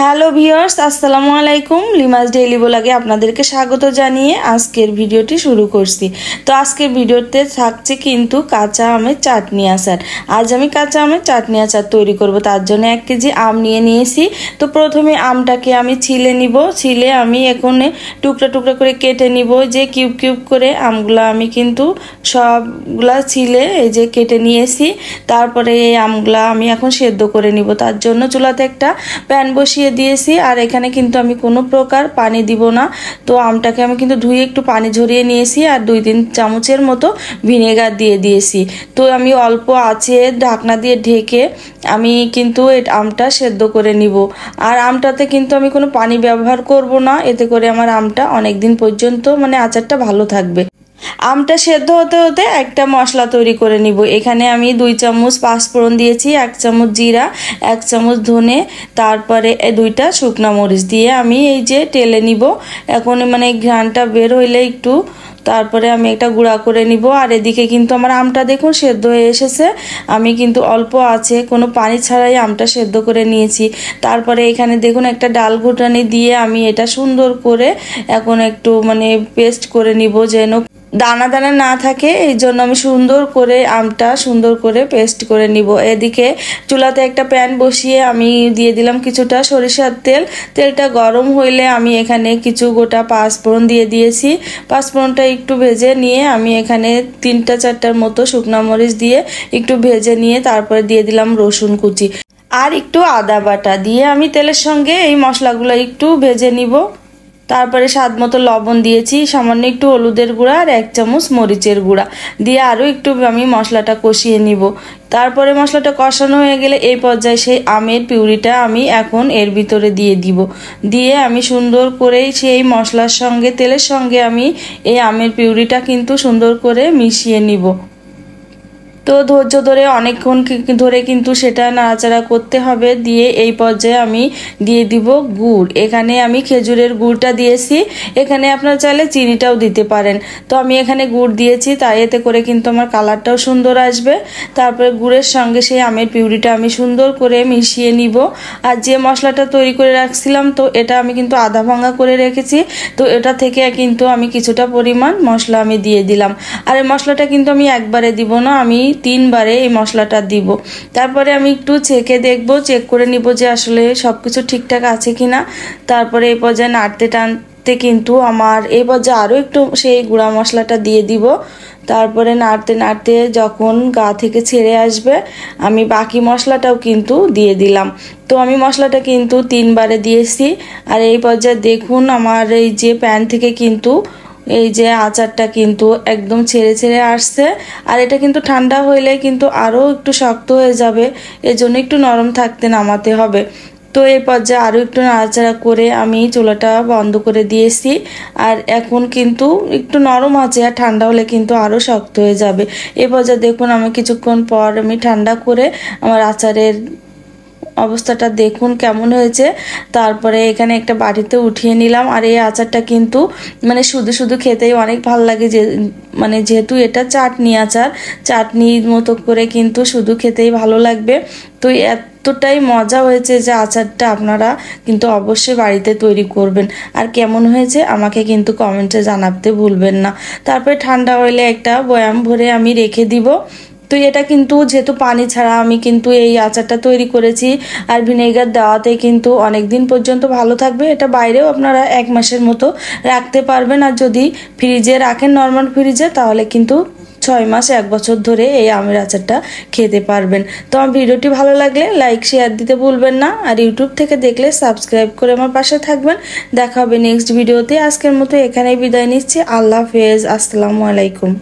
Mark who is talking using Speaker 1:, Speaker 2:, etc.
Speaker 1: Hello viewers, আসসালামু আলাইকুম। লিমাস daily ব্লগে আপনাদেরকে স্বাগত জানিয়ে আজকের ভিডিওটি শুরু করছি। তো আজকের ভিডিওতে থাকছে কিন্তু কাঁচা আমের চাটনি আচার। আজ আমি কাঁচা আমের চাটনি আচার তৈরি করব। তার জন্য 1 কেজি আম নিয়েছি। তো প্রথমে আমটাকে আমি ছিলে নিব। ছিলে আমি এখন টুকরা টুকরা করে কেটে নিব। যে কিউব কিউব করে আমগুলো আমি কিন্তু সবগুলা ছিলে এই যে কেটে নিয়েছি। তারপরে এই আমগুলা আমি এখন সেদ্ধ করে নিব। তার জন্য চুলাতে একটা প্যান বসিয়ে দিয়েছি। আর এখানে কিন্তু আমি কোনো প্রকার পানি দিব না। তো আমটাকে আমি কিন্তু ধুয়ে একটু পানি ঝরিয়ে নিয়েছি আর 2-3 চামচের মতো ভিনেগার দিয়ে দিয়েছি। তো আমি অল্প আছে ঢাকনা দিয়ে ঢেকে আমি কিন্তু আমটা সেদ্ধ করে নিব। আর আমটাতে কিন্তু আমি কোনো পানি ব্যবহার করব না, এতে করে আমার আমটা অনেক দিন পর্যন্ত আচারটা ভালো থাকবে। আমটা সেদ্ধ হতে হতে একটা মশলা তৈরি করে নিব। এখানে আমি 2 চামচ পাঁচফোড়ন দিয়েছি, 1 চামচ জিরা, 1 চামচ ধনে, তারপরে 2টা শুকনা মরিচ দিয়ে আমি এই যে টেলে নিব। এখন ঘ্রাণটা বের হইলে একটু তারপরে আমি একটা গুঁড়া করে নিব। আর এদিকে কিন্তু আমার আমটা দেখুন সেদ্ধ হয়ে এসেছে। আমি কিন্তু অল্প আছে কোনো পানি ছাড়াই আমটা সেদ্ধ করে নিয়েছি। তারপরে এখানে দেখুন একটা ডাল ঘুটানি দিয়ে আমি এটা সুন্দর করে এখন একটু পেস্ট করে নিব যেন দানা দানা না থাকে। এই জন্য আমি সুন্দর করে আমটা সুন্দর করে পেস্ট করে নিব। এদিকে চুলাতে একটা প্যান বসিয়ে আমি দিয়ে দিলাম কিছুটা সরিষার তেল। তেলটা গরম হইলে আমি এখানে কিছু গোটা পাঁচফোড়ন দিয়ে দিয়েছি। পাঁচফোড়নটা একটু ভেজে নিয়ে আমি এখানে 3-4টার মতো শুকনা মরিচ দিয়ে একটু ভেজে নিয়ে তারপরে দিয়ে দিলাম রসুন কুচি আর একটু আদা বাটা দিয়ে আমি তেলের সঙ্গে এই মশলাগুলো একটু ভেজে নিব। তারপরে স্বাদ মতো লবণ দিয়েছি, সামান্য একটু হলুদের গুঁড়া আর 1 চামচ মরিচের গুঁড়া দিয়ে আরও একটু আমি মশলাটা কষিয়ে নিব। তারপরে মশলাটা কষানো হয়ে গেলে এই পর্যায়ে সেই আমের পিউরিটা আমি এখন এর ভিতরে দিয়ে দিব। দিয়ে আমি সুন্দর করে সেই মশলার সঙ্গে তেলের সঙ্গে আমি এই আমের পিউরিটা কিন্তু সুন্দর করে মিশিয়ে নিব। তো ধৈর্য ধরে অনেকক্ষণ ধরে কিন্তু সেটা নাড়াচাড়া করতে হবে। দিয়ে এই পর্যায়ে আমি দিয়ে দিব গুড়। এখানে আমি খেজুরের গুড়টা দিয়েছি, এখানে আপনারা চাইলে চিনিটাও দিতে পারেন। তো আমি এখানে গুড় দিয়েছি, তাই এতে করে কিন্তু আমার কালারটাও সুন্দর আসবে। তারপরে গুড়ের সঙ্গে সেই আমের পিউরিটা আমি সুন্দর করে মিশিয়ে নিব। আর যে মশলাটা তৈরি করে রাখছিলাম তো এটা আমি কিন্তু আধা ভাঙা করে রেখেছি। তো এটা থেকে কিন্তু আমি কিছুটা পরিমাণ মশলা আমি দিয়ে দিলাম। আর এই মশলাটা কিন্তু আমি একবারে দিব না, আমি 3 বারে এই মশলাটা দিব। তারপরে আমি একটু চেখে দেখব, চেক করে নিব যে আসলে সবকিছু ঠিকঠাক আছে কিনা। তারপরে এই পর্যায়ে নাড়তে টানতে কিন্তু আমার এই পর্যায়ে আরও একটু সেই গুঁড়া মশলাটা দিয়ে দিব। তারপরে নাড়তে নাড়তে যখন গা থেকে ছেড়ে আসবে আমি বাকি মশলাটাও কিন্তু দিয়ে দিলাম। তো আমি মশলাটা কিন্তু 3 বারে দিয়েছি। আর এই পর্যায়ে দেখুন আমার এই যে প্যান থেকে কিন্তু এই যে আচারটা কিন্তু একদম ছেড়ে ছেড়ে আসছে। আর এটা কিন্তু ঠান্ডা হইলে কিন্তু আরও একটু শক্ত হয়ে যাবে, এজন্য একটু নরম থাকতে নামাতে হবে। তো এই পর্যায়ে আরও একটু নাড়াচাড়া করে আমি চুলাটা বন্ধ করে দিয়েছি। আর এখন কিন্তু একটু নরম আছে, আর ঠান্ডা হলে কিন্তু আরও শক্ত হয়ে যাবে। এই পর্যায়ে দেখুন আমি কিছুক্ষণ পর আমি ঠান্ডা করে আমার আচারের অবস্থাটা দেখুন কেমন হয়েছে। তারপরে এখানে একটা বাটিতে উঠিয়ে নিলাম। আর এই আচারটা কিন্তু শুধু শুধু খেতেই অনেক ভালো লাগে, যে যেহেতু এটা চাটনি আচার, চাটনির মতো করে কিন্তু শুধু খেতেই ভালো লাগবে। তো এতটাই মজা হয়েছে যে আচারটা আপনারা কিন্তু অবশ্যই বাড়িতে তৈরি করবেন। আর কেমন হয়েছে আমাকে কিন্তু কমেন্টে জানাতে ভুলবেন না। তারপরে ঠান্ডা হইলে একটা বয়াম ভরে আমি রেখে দিব। তো এটা কিন্তু যেহেতু পানি ছাড়া আমি কিন্তু এই আচারটা তৈরি করেছি, আর ভিনেগার দেওয়াতে কিন্তু অনেক দিন পর্যন্ত ভালো থাকবে। এটা বাইরেও আপনারা 1 মাসের মতো রাখতে পারবেন। আর যদি ফ্রিজে রাখেন নর্মাল ফ্রিজে, তাহলে কিন্তু 6 মাস 1 বছর ধরে এই আমের আচারটা খেতে পারবেন। তো আমার ভিডিওটি ভালো লাগলে লাইক শেয়ার দিতে ভুলবেন না। আর ইউটিউব থেকে দেখলে সাবস্ক্রাইব করে আমার পাশে থাকবেন। দেখা হবে নেক্সট ভিডিওতে। আজকের মতো এখানেই বিদায় নিচ্ছি। আল্লাহ হাফেজ, আসসালামু আলাইকুম।